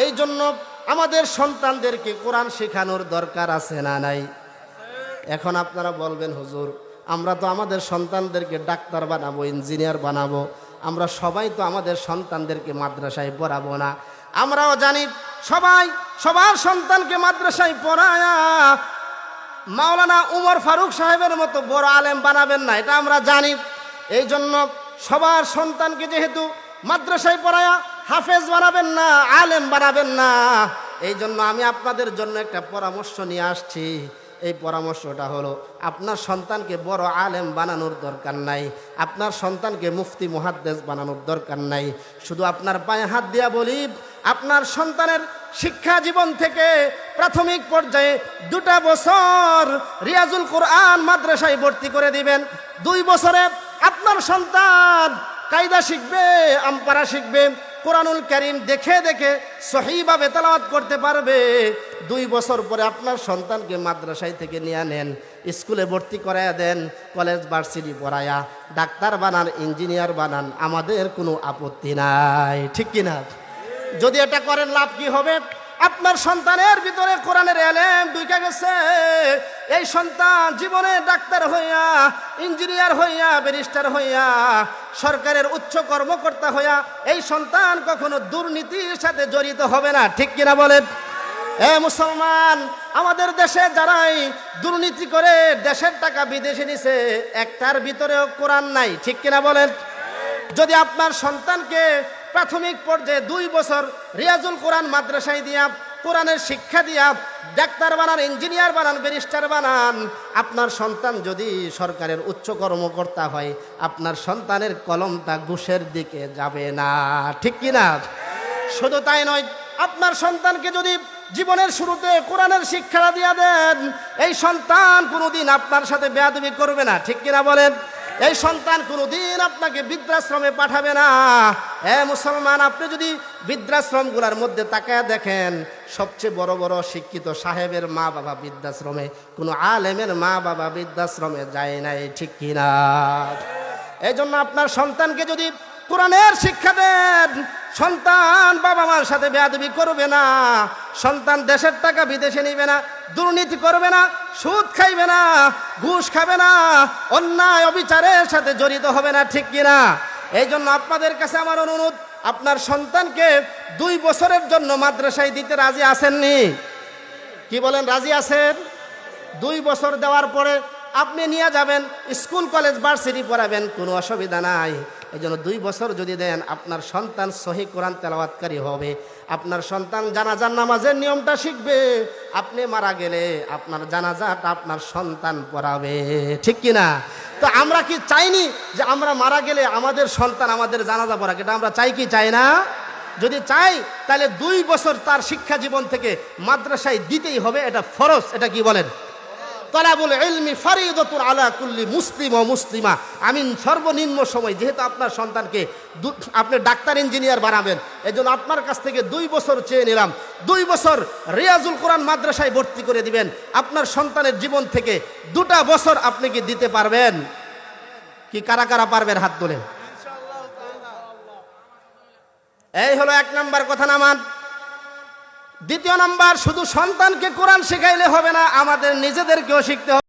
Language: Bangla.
এই জন্য আমাদের সন্তানদেরকে কোরআন শেখানোর দরকার আছে না নাই? এখন আপনারা বলবেন, হুজুর আমরা তো আমাদের সন্তানদেরকে ডাক্তার বানাবো, ইঞ্জিনিয়ার বানাবো, আমরা সবাই তো আমাদের সন্তানদেরকে মাদ্রাসায় পড়াবো না। আমরাও জানি সবাই সবার সন্তানকে মাদ্রাসায় পড়ায়া মাওলানা উমর ফারুক সাহেবের মতো বড় আলেম বানাবেন না, এটা আমরা জানি। এই জন্য সবার সন্তানকে যেহেতু মাদ্রাসায় পড়ায়া হাফেজ বানাবেন না, আলেম বানাবেন না, এই জন্য আমি আপনাদের জন্য একটা পরামর্শ নিয়ে আসছি। এই পরামর্শটা হলো, আপনার সন্তানকে বড় আলেম বানানোর দরকার নাই, আপনার সন্তানকে মুফতি মুহাদ্দিস বানানোর দরকার নাই। শুধু আপনার পায়ে হাত দিয়া বলি, আপনার সন্তানের শিক্ষা জীবন থেকে প্রাথমিক পর্যায়ে 2টা বছর রিয়াজুল কোরআন মাদ্রাসায় ভর্তি করে দিবেন। 2 বছরে আপনার সন্তান কায়দা শিখবে, আমপারা শিখবে, কোরআনুল কারীম দেখে দেখে সহিভাবে তেলাওয়াত করতে পারবে। 2 বছর পরে আপনার সন্তানকে মাদ্রাসায় থেকে নিয়ে নেন, স্কুলে ভর্তি করায়া দেন, কলেজ ভার্সিটি পড়ায়া ডাক্তার বানান, ইঞ্জিনিয়ার বানান, আমাদের কোনো আপত্তি নাই, ঠিক কিনা? যদি এটা করেন লাভ কি হবে? আপনার সন্তানের ভিতরে কোরআনের এলেম ঢুকে গেছে। এই সন্তান জীবনে ডাক্তার হইয়া, ইঞ্জিনিয়ার হইয়া, ব্যারিস্টার হইয়া, সরকারের উচ্চ কর্মকর্তা হইয়া এই সন্তান কখনো দুর্নীতির সাথে জড়িত হবে না, ঠিক কিনা বলেন? মুসলমান, আমাদের দেশে যারাই দুর্নীতি করে দেশের টাকা বিদেশে নিছে, একটার ভিতরেও কোরআন নাই, ঠিক কিনা বলেন? যদি আপনার সন্তানকে প্রাথমিক পর্যায়ে 2 বছর রিয়াজুল কোরআন মাদ্রাসায় দিয়া কোরআনের শিক্ষা দিয়া ডাক্তার বানান, ইঞ্জিনিয়ার বানান, ব্যারিস্টার বানান, আপনার সন্তান যদি সরকারের উচ্চ কর্মকর্তা হয়, আপনার সন্তানের কলমটা ঘুষের দিকে যাবে না, ঠিক কিনা? শুধু তাই নয়, আপনার সন্তানকে যদি জীবনের শুরুতে কোরআনের শিক্ষা দিয়া দেন, এই সন্তান কোনোদিন আপনার সাথে বেয়াদবি করবে না, ঠিক কিনা বলেন? এই সন্তান কোনোদিন আপনাকে বৃদ্ধাশ্রমে পাঠাবে না। মুসলমান, আপনি যদি বৃদ্ধাশ্রমগুলোর মধ্যে তাকায় দেখেন, সবচেয়ে বড় বড় শিক্ষিত সাহেবের মা বাবা বৃদ্ধাশ্রমে, কোনো আলেমের মা বাবা বৃদ্ধাশ্রমে যায় নাই, ঠিক কিনা? এই জন্য আপনার সন্তানকে যদি কোরআনের শিক্ষা দেন, সন্তান বাবা মার সাথে বেয়াদবি করবে না, সন্তান দেশের টাকা বিদেশে নিবে না, দুর্নীতি করবে না, সুদ খাইবে না, ঘুষ খাবে না, অন্যায় অবিচারের সাথে জড়িত হবে না, ঠিক কিনা? এই জন্য আপনাদের কাছে আমার অনুরোধ, আপনার সন্তানকে 2 বছরের জন্য মাদ্রাসায় দিতে রাজি আছেননি? কি বলেন, রাজি আছেন? 2 বছর দেওয়ার পরে আপনি নিয়ে যাবেন, স্কুল কলেজ ভার্সিটি পড়াবেন, কোনো অসুবিধা নাই। এই জন্য 2 বছর যদি দেন, আপনার সন্তান সহি কোরআন তেলাওয়াতকারী হবে, আপনার সন্তান জানাজার নামাজের নিয়মটা শিখবে, আপনি মারা গেলে আপনার জানাজাটা আপনার সন্তান পড়াবে, ঠিক কিনা? তো আমরা কি চাইনি যে আমরা মারা গেলে আমাদের সন্তান আমাদের জানাজা পড়াক? এটা আমরা চাই কি চাই না? যদি চাই তাহলে 2 বছর তার শিক্ষা জীবন থেকে মাদ্রাসায় দিতেই হবে, এটা ফরজ। এটা কি বলেন? তালাবুল ইলমি ফারিদাতুন আলা কুল্লি মুসলিম ও মুসলিমা। আমি সর্বনিম্ন সময়, যেহেতু আপনার সন্তানকে আপনি ডাক্তার ইঞ্জিনিয়ার বানাবেন, এজন্য আপনার কাছ থেকে 2 বছর চেয়ে নিলাম। 2 বছর রিয়াজুল কোরআন মাদ্রাসায় ভর্তি করে দিবেন। আপনার সন্তানের জীবন থেকে 2টা বছর আপনি কি দিতে পারবেন? কি কারা কারা পারবেন হাত তোলেন। এই হলো 1 নাম্বার কথা নামান। 2 নাম্বার, শুধু সন্তানকে কোরআন শেখাইলে হবে না, আমাদের নিজেদেরকেও শিখতে হবে।